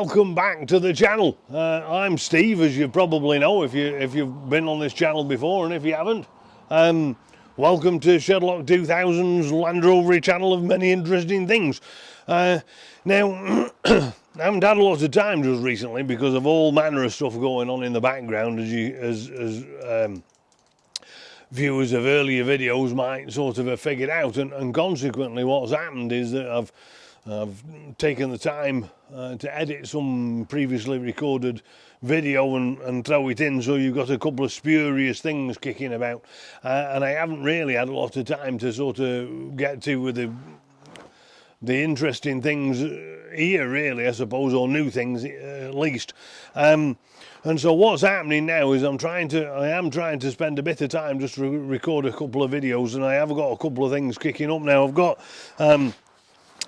welcome back to the channel. I'm Steve, as you probably know if you've been on this channel before, and if you haven't, welcome to Shedlock 2000's Land Rover channel of many interesting things. Now, I haven't had a lot of time just recently because of all manner of stuff going on in the background, as viewers of earlier videos might sort of have figured out, and consequently what's happened is that I've taken the time to edit some previously recorded video and throw it in, so you've got a couple of spurious things kicking about, and I haven't really had a lot of time to sort of get to with the interesting things here, really, I suppose, or new things at least. And so what's happening now is I am trying to spend a bit of time just to record a couple of videos, and I have got a couple of things kicking up now.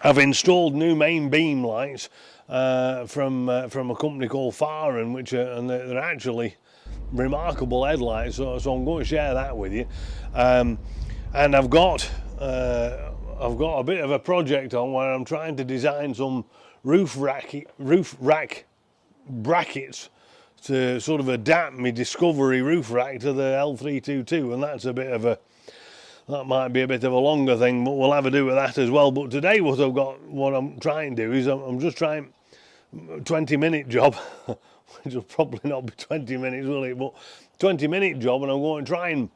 I've installed new main beam lights from a company called Fahren, and they're actually remarkable headlights. So I'm going to share that with you. And I've got a bit of a project on where I'm trying to design some roof rack brackets to sort of adapt my Discovery roof rack to the L322, and that might be a bit of a longer thing, but we'll have a do with that as well. But today what I'm trying to do is I'm just trying a 20-minute job, which will probably not be 20 minutes, will it? But 20-minute job, and I'm going to try and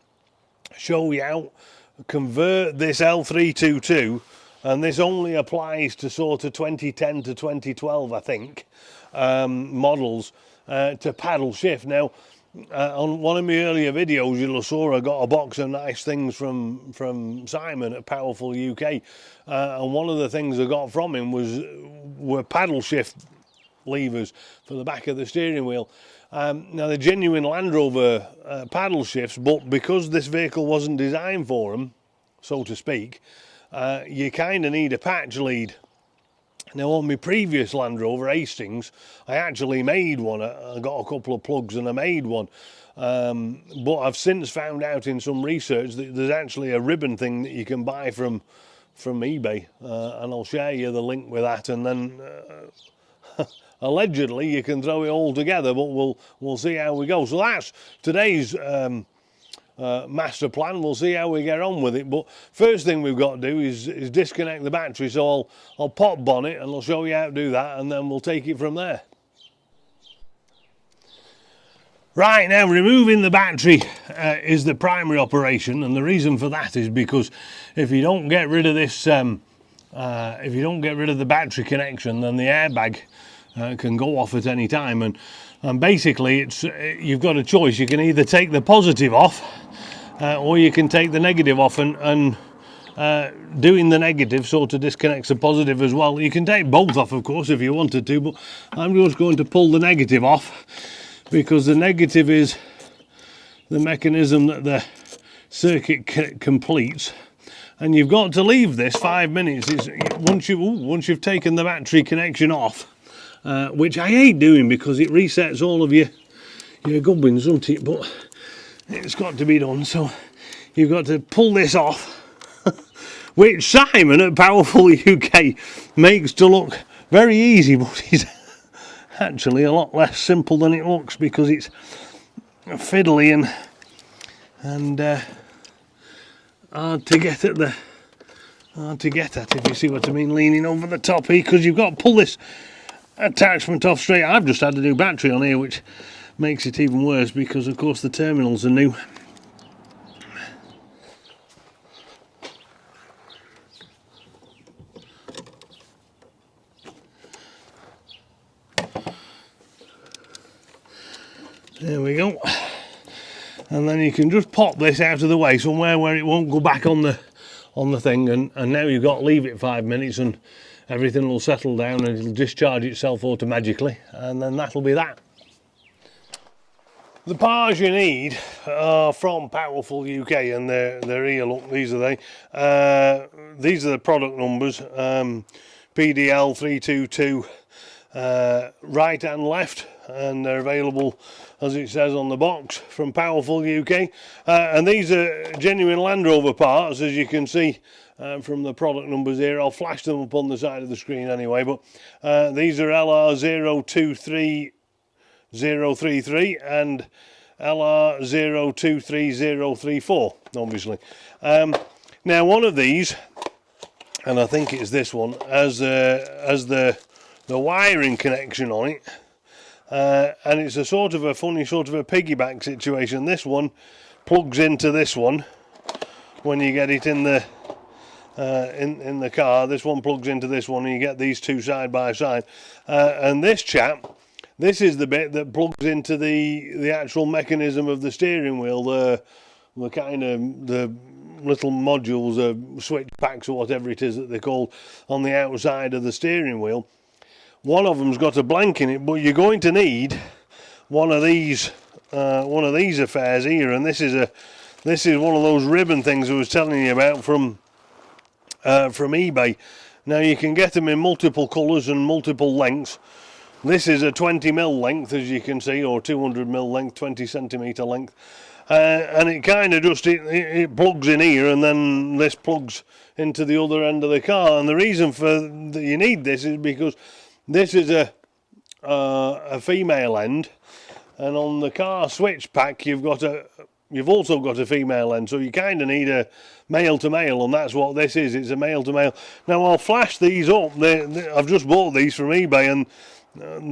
show you how to convert this L322, and this only applies to sort of 2010 to 2012, I think, models, to paddle shift. Now, on one of my earlier videos, you'll have saw I got a box of nice things from Simon at PowerfulUK, and one of the things I got from him were paddle shift levers for the back of the steering wheel. Now, they're genuine Land Rover paddle shifts, but because this vehicle wasn't designed for them, so to speak, you kind of need a patch lead. Now, on my previous Land Rover Hastings, I actually made one. I got a couple of plugs and I made one. But I've since found out in some research that there's actually a ribbon thing that you can buy from eBay, and I'll share you the link with that. And then allegedly you can throw it all together, but we'll see how we go. So that's today's master plan. We'll see how we get on with it, but first thing we've got to do is disconnect the battery. So I'll pop bonnet and I'll show you how to do that, and then we'll take it from there. Right, now removing the battery is the primary operation, and the reason for that is because if you don't get rid of this, if you don't get rid of the battery connection, then the airbag can go off at any time, and basically you've got a choice. You can either take the positive off, or you can take the negative off, and doing the negative sort of disconnects the positive as well. You can take both off, of course, if you wanted to, but I'm just going to pull the negative off, because the negative is the mechanism that the circuit completes, and you've got to leave this 5 minutes. Once you've taken the battery connection off, which I hate doing because it resets all of your gubbins, doesn't it? But it's got to be done. So you've got to pull this off, which Simon at PowerfulUK makes to look very easy, but it's actually a lot less simple than it looks, because it's fiddly and hard to get at if you see what I mean, leaning over the top here, because you've got to pull this attachment off straight. I've just had a new battery on here, which makes it even worse because of course the terminals are new. There we go. And then you can just pop this out of the way somewhere where it won't go back on the thing, and now you've got to leave it 5 minutes and everything will settle down and it'll discharge itself automatically, and then that'll be that. The parts you need are from PowerfulUK, and they're here. Look, these are these are the product numbers, PDL322, right and left, and they're available as it says on the box, from PowerfulUK. And these are genuine Land Rover parts, as you can see from the product numbers here. I'll flash them up on the side of the screen anyway, but these are LR023033 and LR023034, obviously. Now one of these, and I think it's this one, has the wiring connection on it, and it's a sort of a funny sort of a piggyback situation. This one plugs into this one when you get it in the in the car. This one plugs into this one, and you get these two side by side. And this chap, this is the bit that plugs into the actual mechanism of the steering wheel, the kind of the little modules, switch packs or whatever it is that they're called, on the outside of the steering wheel. One of them's got a blank in it, but you're going to need one of these affairs here, and this is one of those ribbon things I was telling you about from eBay. Now you can get them in multiple colours and multiple lengths. This is a 20mm length, as you can see, or 200mm length, 20cm length, and it kind of just it plugs in here, and then this plugs into the other end of the car. And the reason for that you need this is because this is a female end, and on the car switch pack you've also got a female end, so you kind of need a male to male, and that's what this is. It's a male to male. Now I'll flash these up. I've just bought these from eBay, and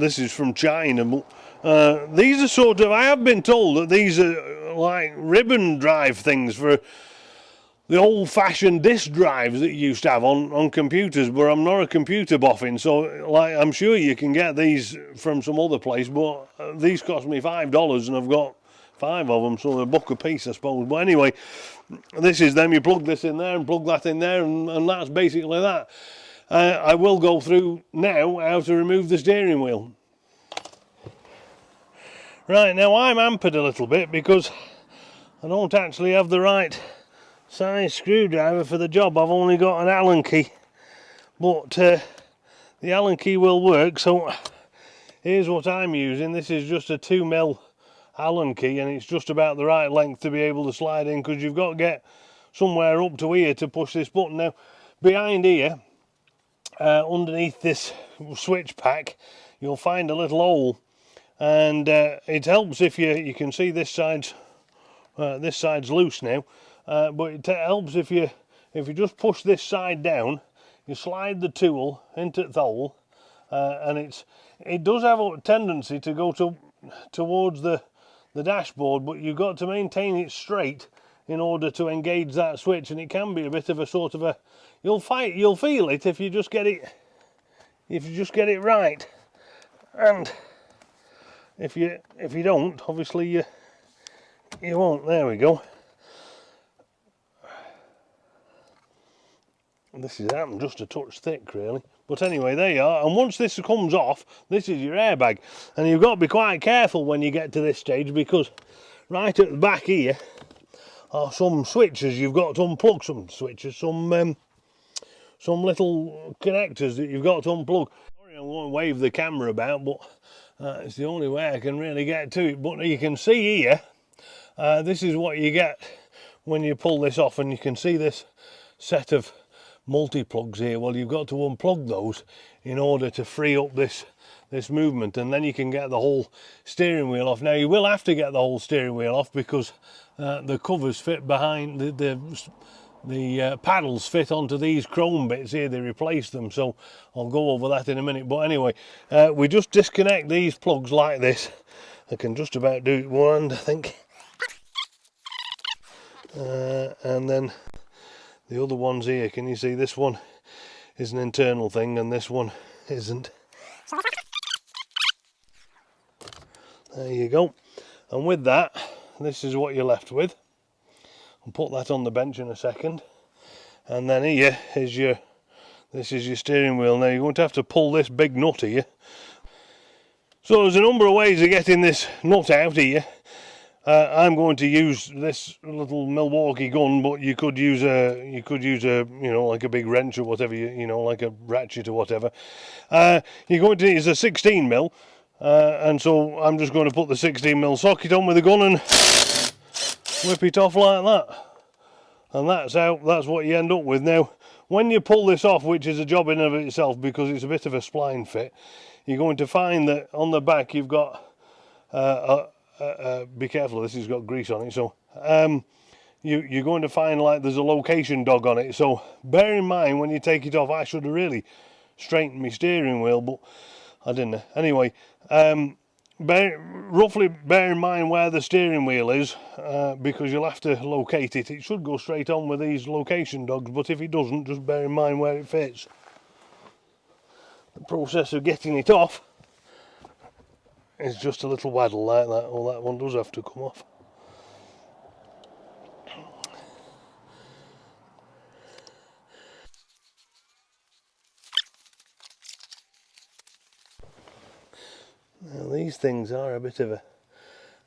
this is from China. These are sort of, I have been told that these are like ribbon drive things for the old-fashioned disk drives that you used to have on computers, but I'm not a computer boffin, so like I'm sure you can get these from some other place, but these cost me $5 and I've got 5 of them, so they're $1 a piece, I suppose. But anyway, this is them. You plug this in there and plug that in there, and that's basically that. I will go through now how to remove the steering wheel. Right, now I'm hampered a little bit because I don't actually have the right size screwdriver for the job. I've only got an Allen key, but the Allen key will work, so here's what I'm using. This is just a 2mm Allen key, and it's just about the right length to be able to slide in, because you've got to get somewhere up to here to push this button. Now behind here, underneath this switch pack, you'll find a little hole, and it helps if you can see this side's loose now. But it helps if you just push this side down, you slide the tool into the hole, and it does have a tendency to go towards the dashboard, but you've got to maintain it straight in order to engage that switch, and it can be a bit of a sort of a, you'll feel it if you just get it right, and if you don't, obviously you won't. There we go. This is just a touch thick really, but anyway, there you are. And once this comes off, this is your airbag, and you've got to be quite careful when you get to this stage, because right at the back here are some switches. You've got to unplug some switches, some little connectors that you've got to unplug. Sorry, I won't wave the camera about, but it's the only way I can really get to it. But you can see here, this is what you get when you pull this off, and you can see this set of multi-plugs here. Well, you've got to unplug those in order to free up this movement, and then you can get the whole steering wheel off. Now you will have to get the whole steering wheel off, because the covers fit behind the paddles fit onto these chrome bits here. They replaced them, so I'll go over that in a minute. But anyway, we just disconnect these plugs like this. I can just about do it one hand, I think, and then the other ones here, can you see this one is an internal thing and this one isn't. There you go. And with that, this is what you're left with. I'll put that on the bench in a second. And then here is this is your steering wheel. Now you're going to have to pull this big nut here. So there's a number of ways of getting this nut out here. I'm going to use this little Milwaukee gun, but you could use a like a big wrench or whatever, like a ratchet or whatever. You're going to use a 16mm. and so I'm just going to put the 16mm socket on with a gun and whip it off like that. And that's what you end up with. Now, when you pull this off, which is a job in and of itself because it's a bit of a spline fit, you're going to find that on the back you've got, be careful, this has got grease on it, so you're going to find like there's a location dog on it. So bear in mind when you take it off, I should have really straightened my steering wheel, but I didn't. Anyway, roughly bear in mind where the steering wheel is, because you'll have to locate it. It should go straight on with these location dogs, but if it doesn't, just bear in mind where it fits. The process of getting it off is just a little waddle like that. Well, that one does have to come off. Now these things are a bit of a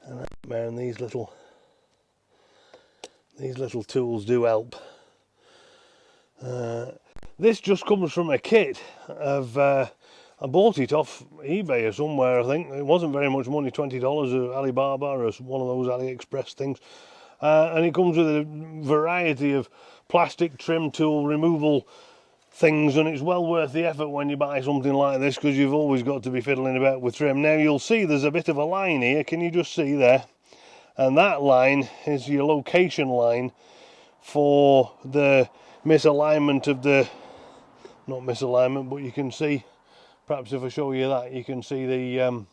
nightmare, and these little tools do help. This just comes from a kit of I bought it off eBay or somewhere, I think. It wasn't very much money, $20 or Alibaba or one of those AliExpress things. And it comes with a variety of plastic trim tool removal things, and it's well worth the effort when you buy something like this, because you've always got to be fiddling about with trim. Now you'll see there's a bit of a line here, can you just see there? And that line is your location line for the misalignment of the, not misalignment, but you can see, perhaps if I show you that, you can see the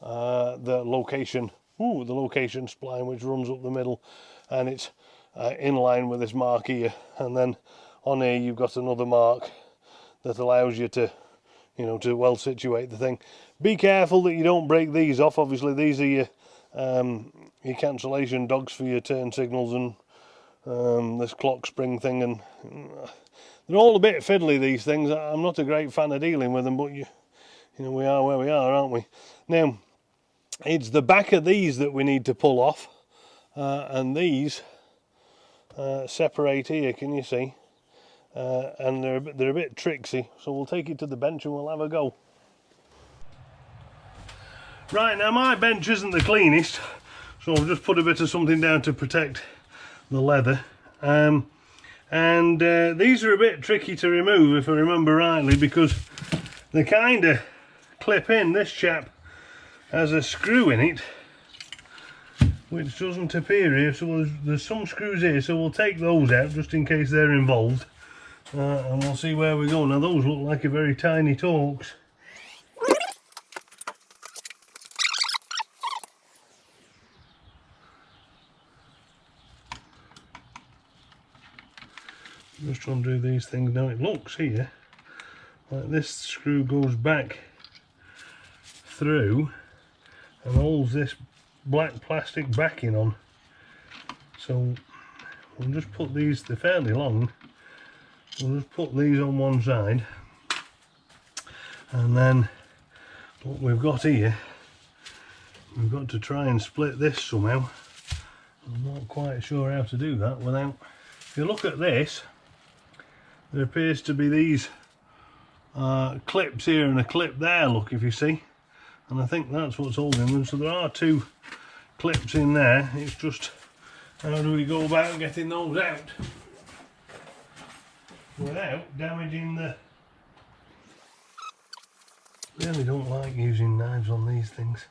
location, the location spline which runs up the middle, and it's in line with this mark here. And then on here you've got another mark that allows you to, to well situate the thing. Be careful that you don't break these off. Obviously these are your cancellation dogs for your turn signals and this clock spring thing, and they're all a bit fiddly, these things. I'm not a great fan of dealing with them, but we are where we are, aren't we? Now it's the back of these that we need to pull off, and these separate here, can you see? And they're a bit tricksy, so we'll take it to the bench and we'll have a go. Right, now my bench isn't the cleanest, so I've just put a bit of something down to protect the leather. And these are a bit tricky to remove, if I remember rightly, because they kind of clip in. This chap has a screw in it which doesn't appear here, so there's some screws here, so we'll take those out just in case they're involved. And we'll see where we go. Now those look like a very tiny Torx. Just trying to do these things now. It looks here like this screw goes back through and holds this black plastic backing on. So we'll just put these, they're fairly long, we'll just put these on one side, and then what we've got here, we've got to try and split this somehow. I'm not quite sure how to do that without, if you look at this, there appears to be these clips here and a clip there, look, if you see, and I think that's what's holding them. So there are two clips in there. It's just how do we go about getting those out without damaging the... Really don't like using knives on these things.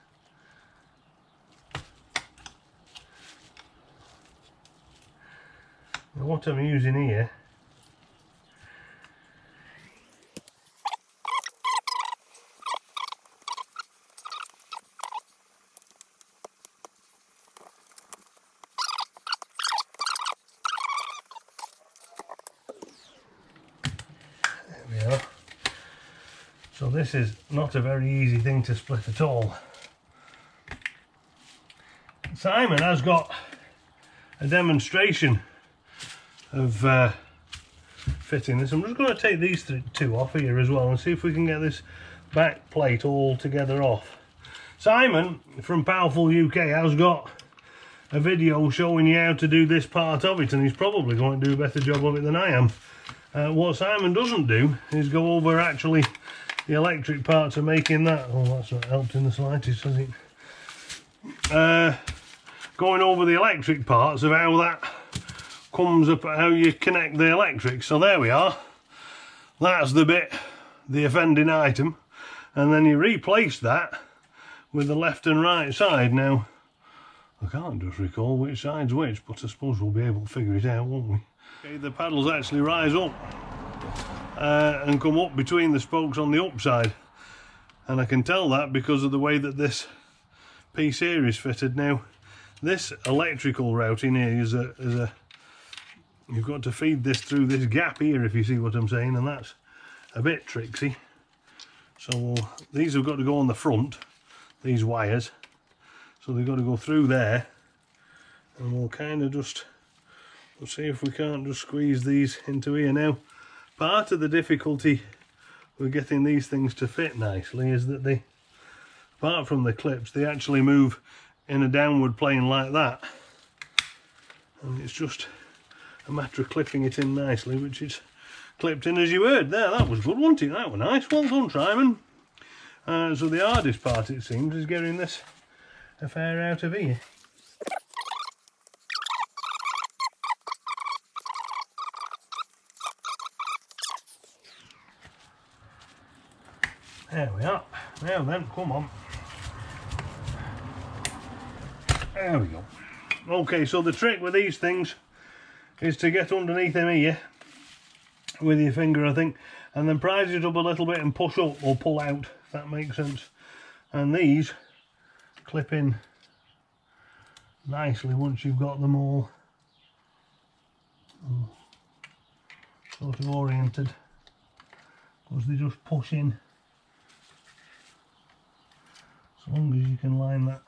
Now what I'm using here, so this is not a very easy thing to split at all. Simon has got a demonstration of fitting this. I'm just going to take these two off here as well and see if we can get this back plate all together off. Simon from PowerfulUK has got a video showing you how to do this part of it, and he's probably going to do a better job of it than I am. What Simon doesn't do is go over actually the electric parts are making that. Oh, that's not helped in the slightest, has it? Going over the electric parts of how that comes up, how you connect the electric. So there we are. That's the bit, the offending item, and then you replace that with the left and right side. Now, I can't just recall which side's which, but I suppose we'll be able to figure it out, won't we? Okay, the paddles actually rise up and come up between the spokes on the upside, and I can tell that because of the way that this piece here is fitted. Now, this electrical routing here is a you've got to feed this through this gap here, if you see what I'm saying, and that's a bit tricksy. So these have got to go on the front, these wires, so they've got to go through there, and we'll kind of just, we'll see if we can't just squeeze these into here. Now, part of the difficulty with getting these things to fit nicely is that they, apart from the clips, they actually move in a downward plane like that, and it's just a matter of clipping it in nicely, which it's clipped in as you heard there. That was good, wasn't it? That was nice. Well done, Simon. So the hardest part, it seems, is getting this affair out of here. There we are. Now then, come on. There we go. Okay, so the trick with these things is to get underneath them here with your finger, I think, and then prise it up a little bit and push up or pull out, if that makes sense. And these clip in nicely once you've got them all sort of oriented, because they just push in. As long as you can line that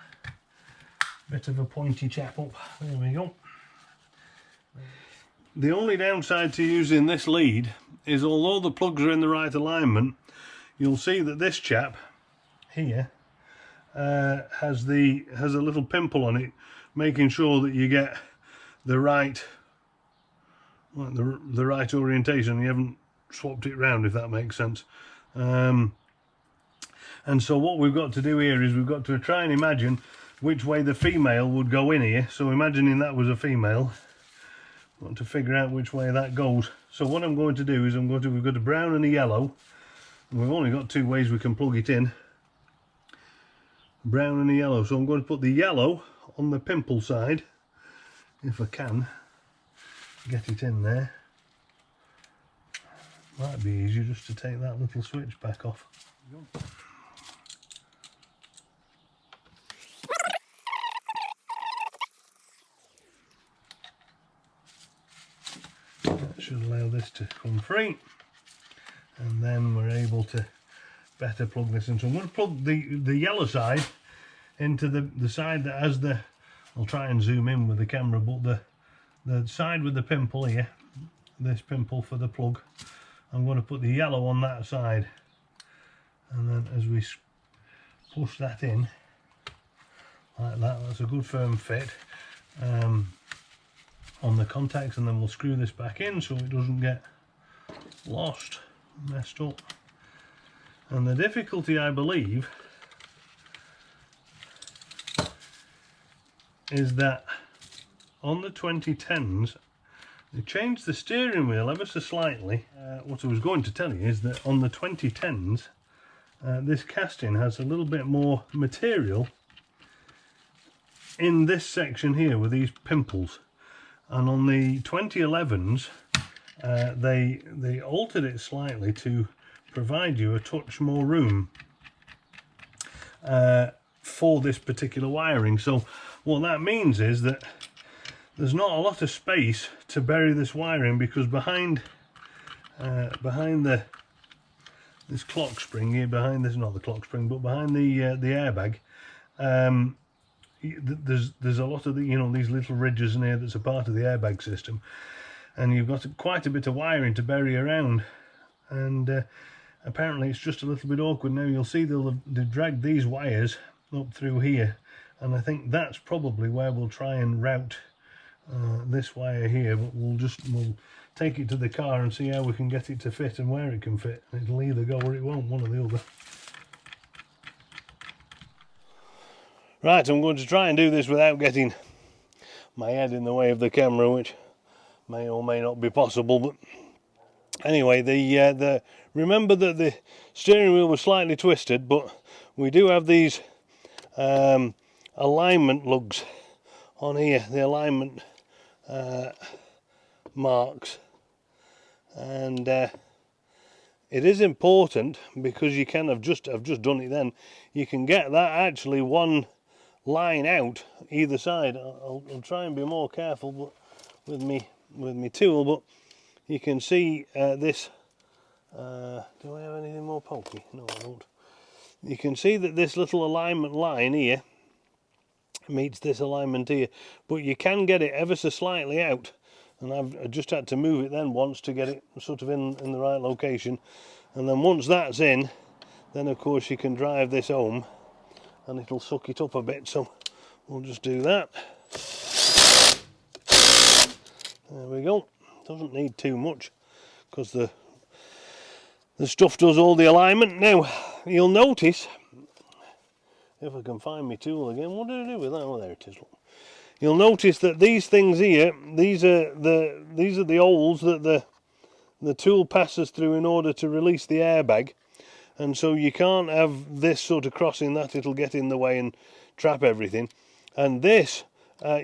bit of a pointy chap up. There we go. The only downside to using this lead is, although the plugs are in the right alignment, you'll see that this chap here has a little pimple on it, making sure that you get the right the right orientation. You haven't swapped it round, if that makes sense. And so what we've got to do here is we've got to try and imagine which way the female would go in here. So imagining that was a female, I want to figure out which way that goes. So what I'm going to do is we've got a brown and a yellow, and we've only got two ways we can plug it in, brown and a yellow. So I'm going to put the yellow on the pimple side, if I can get it in there. Might be easier just to take that little switch back off. That should allow this to come free, and then we're able to better plug this in. So I'm going to plug the yellow side into the side that has the, I'll try and zoom in with the camera, but the side with the pimple here, this pimple for the plug, I'm going to put the yellow on that side, and then as we push that in like that, that's a good firm fit on the contacts, and then we'll screw this back in so it doesn't get lost, messed up. And the difficulty, I believe, is that on the 2010s they changed the steering wheel ever so slightly. What I was going to tell you is that on the 2010s this casting has a little bit more material in this section here with these pimples, and on the 2011s they altered it slightly to provide you a touch more room for this particular wiring. So what that means is that there's not a lot of space to bury this wiring, because behind this clock spring here, behind this, not the clock spring, but behind the airbag, there's a lot of these little ridges in here that's a part of the airbag system, and you've got quite a bit of wiring to bury around, and apparently it's just a little bit awkward. Now you'll see they've dragged these wires up through here, and I think that's probably where we'll try and route this wire here, but we'll take it to the car and see how we can get it to fit and where it can fit. It'll either go or it won't, one or the other. Right, I'm going to try and do this without getting my head in the way of the camera, which may or may not be possible. But anyway, remember that the steering wheel was slightly twisted, but we do have these alignment lugs on here, the alignment marks, and it is important because you can have just done it then. You can get that actually one line out either side. I'll try and be more careful with me tool, but you can see this. Do I have anything more pokey? No, I don't. You can see that this little alignment line here meets this alignment here, but you can get it ever so slightly out, and I've just had to move it then once to get it sort of in the right location. And then once that's in, then of course you can drive this home and it'll suck it up a bit, so we'll just do that. There we go. Doesn't need too much because the stuff does all the alignment. Now you'll notice, if I can find my tool again, what did I do with that? Oh, there it is. Look. You'll notice that these things here, these are the holes that the tool passes through in order to release the airbag, and so you can't have this sort of crossing that, it'll get in the way and trap everything. And this,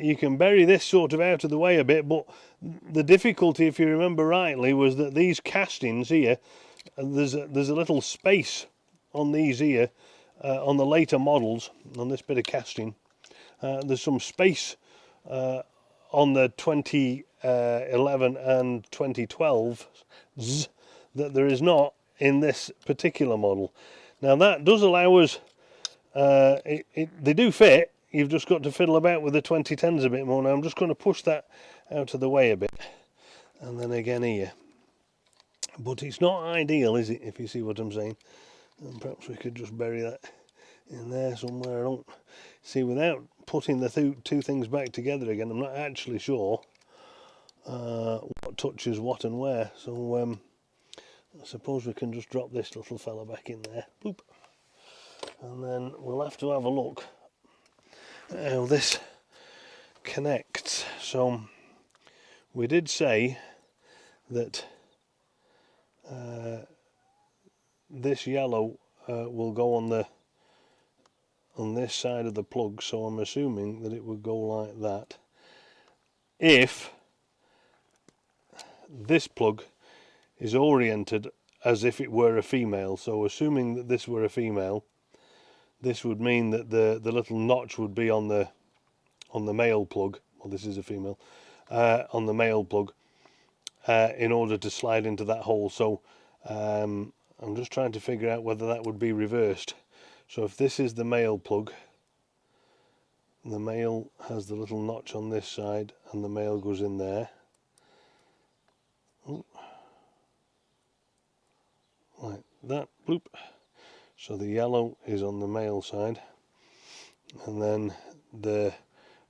you can bury this sort of out of the way a bit, but the difficulty, if you remember rightly, was that these castings here, there's a little space on these here, on the later models, on this bit of casting, there's some space on the 2011 and 2012 that there is not in this particular model. Now that does allow us, they do fit, you've just got to fiddle about with the 2010s a bit more. Now I'm just going to push that out of the way a bit, and then again here. But it's not ideal, is it, if you see what I'm saying? And perhaps we could just bury that in there somewhere. I don't see, without putting the two things back together again, I'm not actually sure what touches what and where. So I suppose we can just drop this little fella back in there. Boop. And then we'll have to have a look at how this connects. So we did say that this yellow will go on this side of the plug, so I'm assuming that it would go like that. If this plug is oriented as if it were a female, so assuming that this were a female, this would mean that the little notch would be on the male plug. Well, this is a female, on the male plug, in order to slide into that hole. So I'm just trying to figure out whether that would be reversed. So if this is the male plug, the male has the little notch on this side and the male goes in there. Ooh. Like that, bloop. So the yellow is on the male side, and then the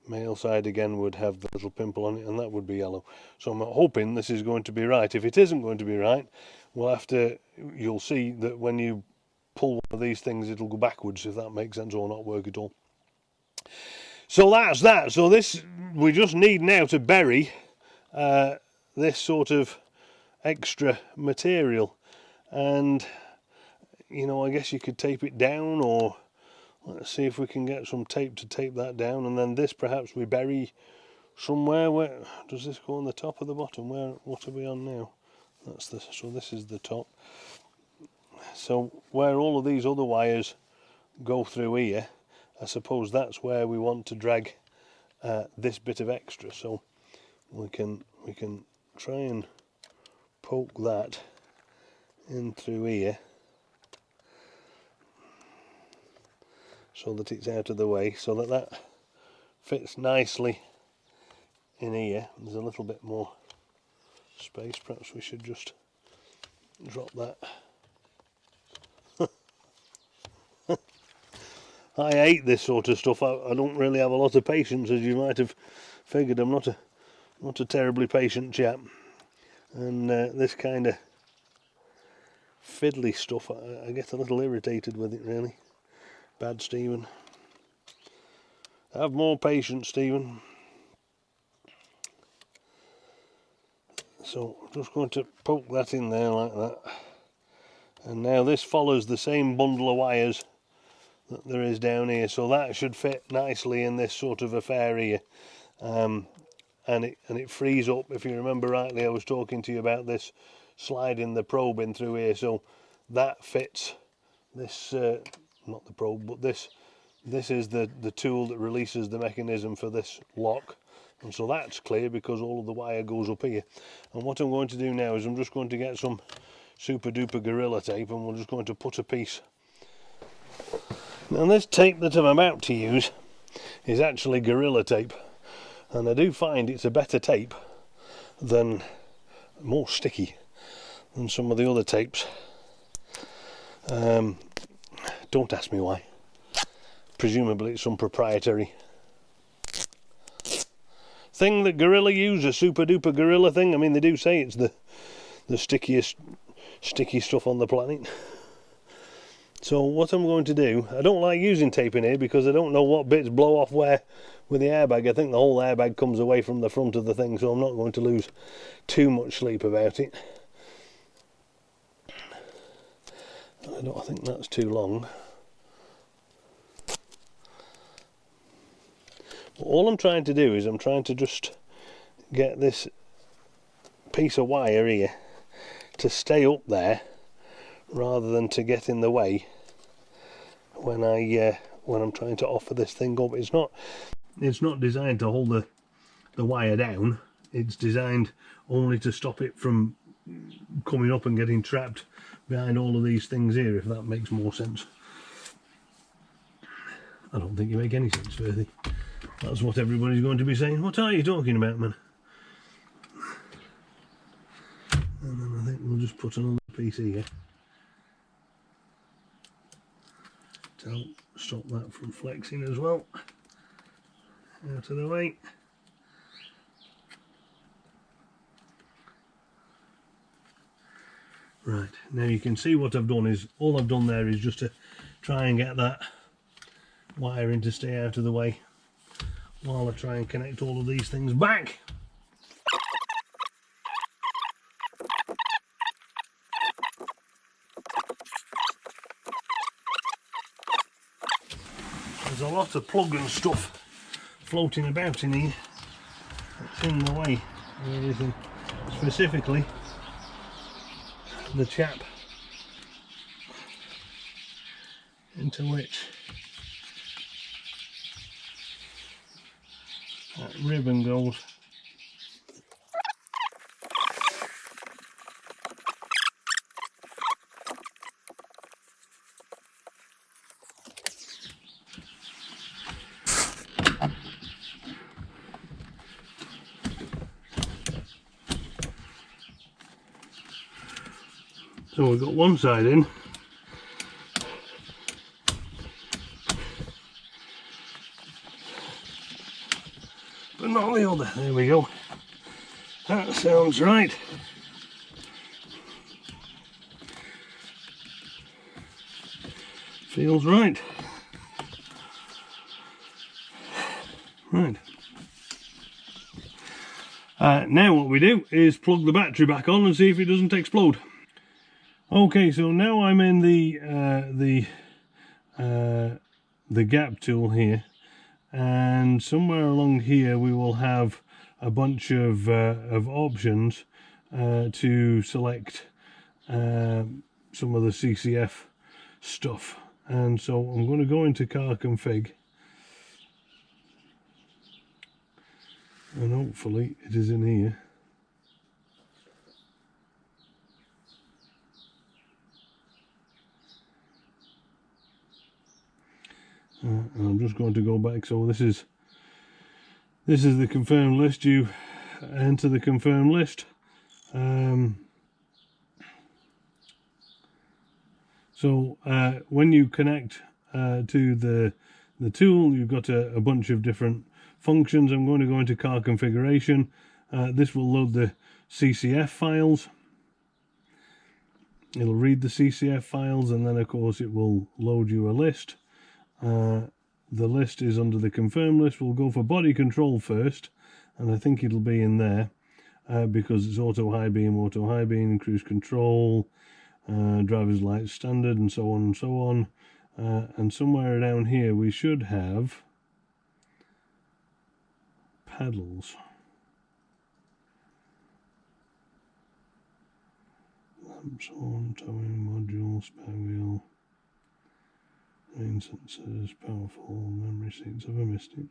male side again would have the little pimple on it, and that would be yellow. So I'm hoping this is going to be right. If it isn't going to be right, we'll have to, you'll see that when you pull one of these things it'll go backwards, if that makes sense, or not work at all. So that's that. So this, we just need now to bury this sort of extra material, and you know, I guess you could tape it down, or let's see if we can get some tape to tape that down, and then this perhaps we bury somewhere. Where does this go, on the top or the bottom? What are we on now? That's the, so this is the top. So where all of these other wires go through here, I suppose that's where we want to drag this bit of extra. So we can try and poke that in through here so that it's out of the way, so that fits nicely in here. There's a little bit more space. Perhaps we should just drop that. I hate this sort of stuff. I don't really have a lot of patience, as you might have figured. I'm not Not a terribly patient chap, and this kind of fiddly stuff, I get a little irritated with it really. Bad Stephen. Have more patience, Stephen. So just going to poke that in there like that, and now this follows the same bundle of wires that there is down here, so that should fit nicely in this sort of affair here. And it frees up. If you remember rightly, I was talking to you about this sliding the probe in through here, so that fits this, not the probe, but this is the tool that releases the mechanism for this lock, and so that's clear because all of the wire goes up here. And what I'm going to do now is I'm just going to get some super duper Gorilla tape, and we're just going to put a piece. Now this tape that I'm about to use is actually Gorilla tape, and I do find it's a better tape than, more sticky than some of the other tapes. Don't ask me why. Presumably it's some proprietary thing that Gorilla use, a super duper Gorilla thing. I mean, they do say it's the stickiest sticky stuff on the planet. So what I'm going to do, I don't like using tape in here because I don't know what bits blow off where with the airbag. I think the whole airbag comes away from the front of the thing, so I'm not going to lose too much sleep about it. I don't think that's too long. But all I'm trying to do is I'm trying to just get this piece of wire here to stay up there rather than to get in the way when I'm trying to offer this thing up. It's not designed to hold the wire down. It's designed only to stop it from coming up and getting trapped behind all of these things here, if that makes more sense. I don't think you make any sense, Worthy. That's what everybody's going to be saying. What are you talking about, man? And then I think we'll just put another piece here to help stop that from flexing as well. Out of the way. Right, now you can see what I've done is, all I've done there is just to try and get that wiring to stay out of the way while I try and connect all of these things back. There's a lot of plug and stuff floating about in here that's in the way of everything, specifically the chap into which that ribbon goes. So we've got one side in, but not the other. There we go. That sounds right. Feels right. Right. Now what we do is plug the battery back on and see if it doesn't explode. Okay, so now I'm in the gap tool here, and somewhere along here we will have a bunch of options to select some of the CCF stuff, and so I'm going to go into car config, and hopefully it is in here. And I'm just going to go back. So this is the confirmed list. You enter the confirmed list. So when you connect to the tool, you've got a bunch of different functions. I'm going to go into car configuration, This will load the CCF files. It'll read the CCF files, and then of course it will load you a list. The list is under the confirm list. We'll go for body control first, and I think it'll be in there because it's auto high beam, cruise control, driver's light standard, and so on and so on. And somewhere down here we should have paddles. Lamps on, towing module, spare wheel, rain sensors, powerful, memory seats. Have I missed it?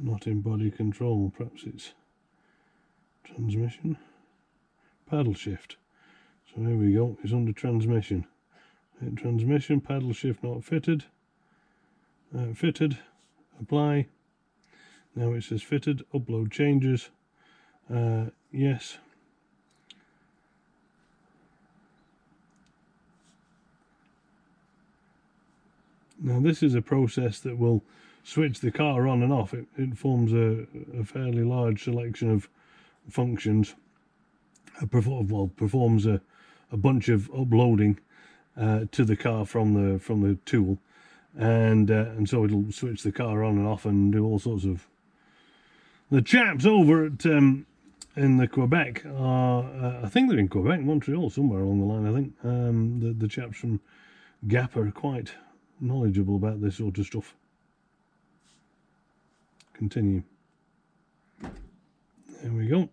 Not in body control, perhaps it's transmission. Paddle shift. So here we go, it's under transmission. Transmission, paddle shift not fitted. Fitted, apply. Now it says fitted, upload changes. Yes. Now this is a process that will switch the car on and off. It forms a fairly large selection of functions. Performs a bunch of uploading to the car from the tool, and so it'll switch the car on and off and do all sorts of. The chaps over at in the Quebec are, I think they're in Quebec, Montreal, somewhere along the line. I think the chaps from GAP are quite knowledgeable about this sort of stuff. Continue. There we go.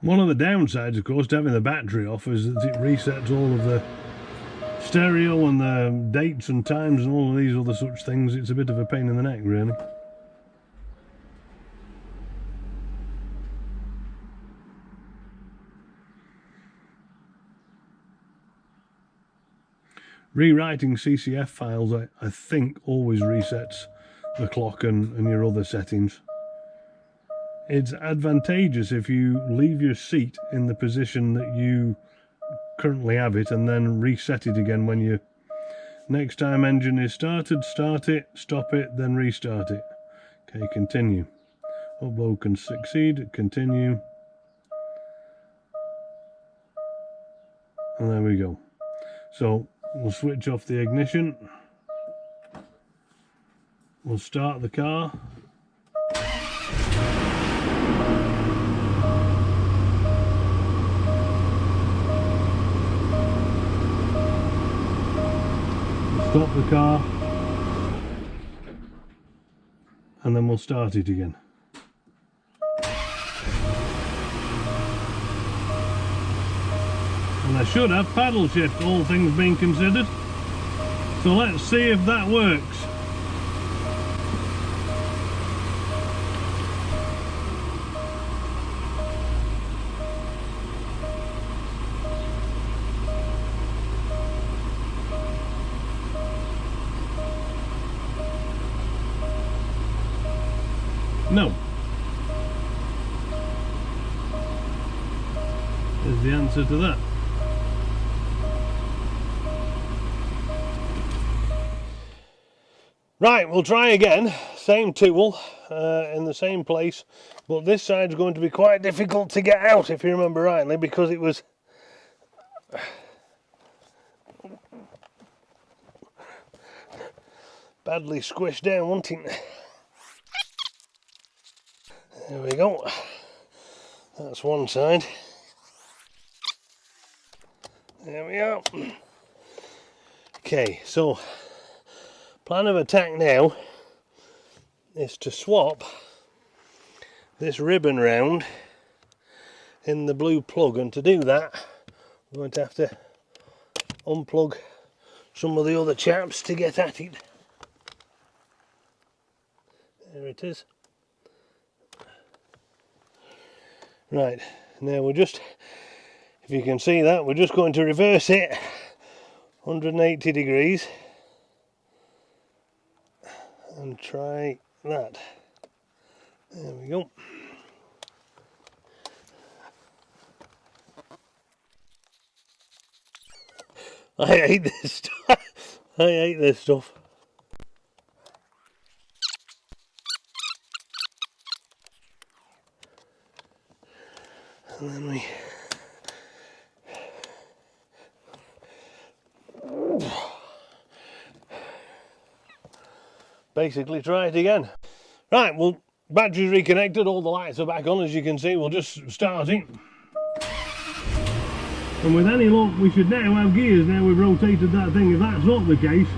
One of the downsides, of course, to having the battery off is that it resets all of the stereo and the dates and times and all of these other such things. It's a bit of a pain in the neck, really. Rewriting CCF files, I think, always resets the clock and your other settings. It's advantageous if you leave your seat in the position that you currently have it and then reset it again when you... Next time engine is started, start it, stop it, then restart it. Okay, continue. Upload can succeed, continue. And there we go. So we'll switch off the ignition. We'll start the car. Stop the car, and then we'll start it again. And I should have paddle shift, all things being considered. So let's see if that works. No. There's the answer to that. Right, we'll try again. Same tool in the same place, but this side's going to be quite difficult to get out, if you remember rightly, because it was badly squished down, wasn't it? There we go. That's one side. There we are. Okay, so plan of attack now is to swap this ribbon round in the blue plug, and to do that we're going to have to unplug some of the other chaps to get at it. There it is. Right, now we're just, if you can see that, we're just going to reverse it 180 degrees and try that. There we go. I hate this stuff. I hate this stuff. And then we basically try it again. Right, well, battery's reconnected, all the lights are back on, as you can see. We'll just start it. And with any luck, we should now have gears. Now we've rotated that thing. If that's not the case,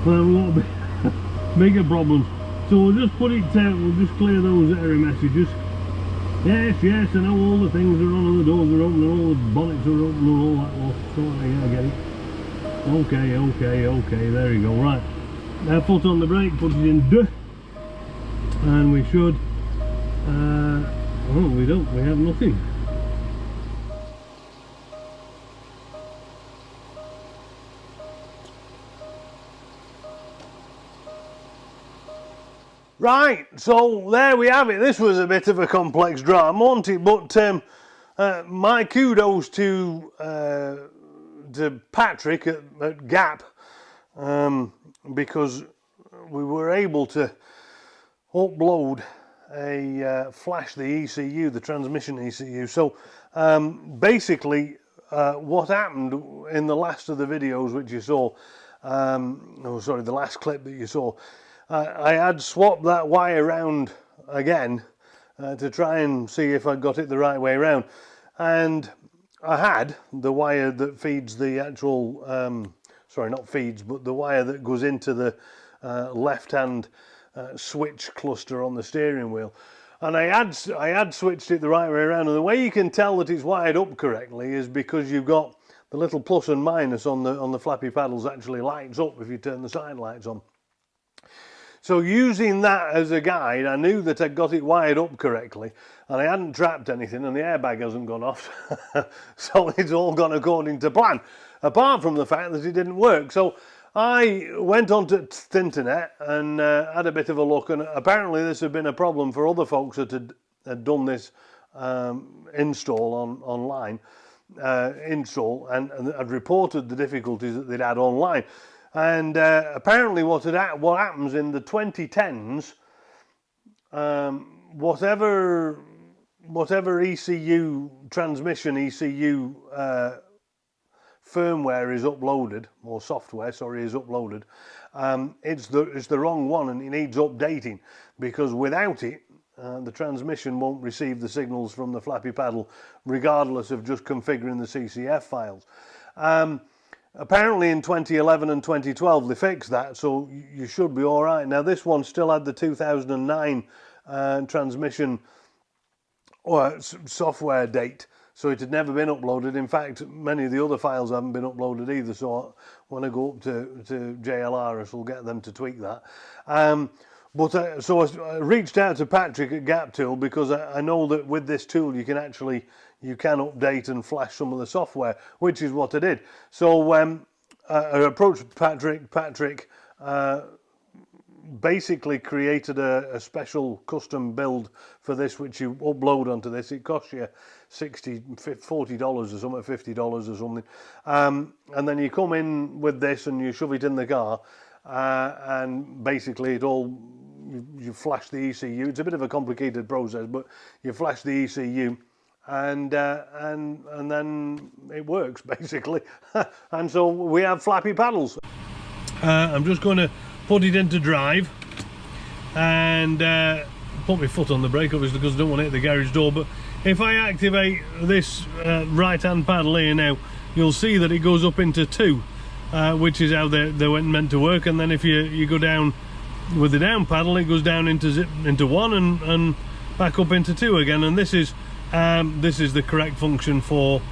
then we've got bigger problems. So we'll just put it out, we'll just clear those error messages. Yes, yes, I know all the things are on and the doors are open and all the bonnets are open and all that. Well, so yeah, I get it. Okay, there you go. Right, now foot on the brake, put it in D, and we should, oh, we don't, we have nothing. Right, so there we have it. This was a bit of a complex drama, wasn't it? But my kudos to Patrick at GAP, because we were able to upload flash the ECU, the transmission ECU. So basically what happened in the last of the videos which you saw, oh sorry, the last clip that you saw, I had swapped that wire around again to try and see if I got it the right way around, and I had the wire that feeds the actual, sorry, not feeds, but the wire that goes into the left-hand switch cluster on the steering wheel, and I had switched it the right way around. And the way you can tell that it's wired up correctly is because you've got the little plus and minus on the Flappy Paddles actually lights up if you turn the side lights on. So using that as a guide, I knew that I'd got it wired up correctly and I hadn't trapped anything and the airbag hasn't gone off. So it's all gone according to plan, apart from the fact that it didn't work. So I went onto the internet and had a bit of a look, and apparently this had been a problem for other folks that had done this install online, and had reported the difficulties that they'd had online. And apparently what happens in the 2010s, whatever ECU, transmission ECU firmware is uploaded, or software, sorry, is uploaded, it's the wrong one and it needs updating, because without it, the transmission won't receive the signals from the Flappy Paddle, regardless of just configuring the CCF files. Apparently in 2011 and 2012 they fixed that, so you should be all right. Now this one still had the 2009 transmission or software date, so it had never been uploaded. In fact, many of the other files haven't been uploaded either, so when I go up to JLR, I'll get them to tweak that. So I reached out to Patrick at GAP Tool, because I know that with this tool you can update and flash some of the software, which is what I did. So I approached Patrick. Patrick basically created a special custom build for this, which you upload onto this. It costs you $40 or something, $50 or something, and then you come in with this and you shove it in the car, and basically you flash the ECU. It's a bit of a complicated process, but you flash the ECU and then it works basically. And so we have Flappy Paddles. I'm just going to put it into drive and put my foot on the brake, obviously, because I don't want to hit the garage door. But if I activate this right hand paddle here now, you'll see that it goes up into 2, which is how they were meant to work. And then if you go down with the down paddle, it goes down into 1 and back up into 2 again. And this is the correct function for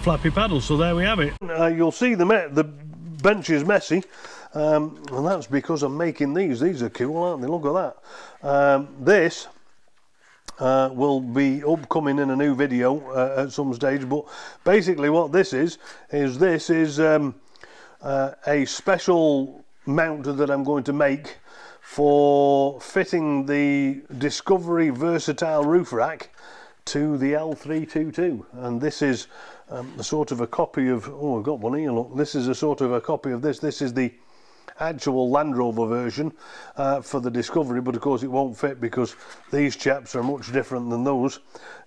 Flappy Paddles. So there we have it. You'll see the bench is messy, and that's because I'm making these. These are cool, aren't they? Look at that. This will be upcoming in a new video at some stage, but basically what this is a special mount that I'm going to make for fitting the Discovery versatile roof rack to the L322, and this is a sort of a copy of, oh, I've got one here, look, this is a sort of a copy of this. This is the actual Land Rover version for the Discovery, but of course it won't fit because these chaps are much different than those,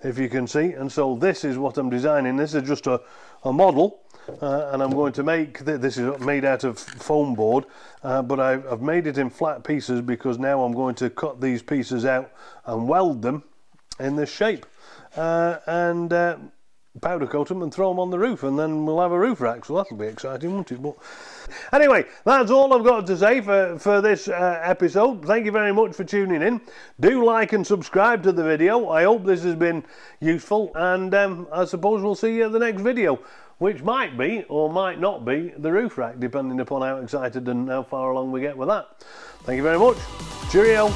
if you can see. And so this is what I'm designing. This is just a model, and I'm going to make this is made out of foam board, but I've made it in flat pieces because now I'm going to cut these pieces out and weld them in this shape, and powder coat them and throw them on the roof, and then we'll have a roof rack. So that'll be exciting, won't it? But anyway, that's all I've got to say for this episode. Thank you very much for tuning in. Do like and subscribe to the video. I hope this has been useful, and I suppose we'll see you at the next video, which might be or might not be the roof rack, depending upon how excited and how far along we get with that. Thank you very much. Cheerio.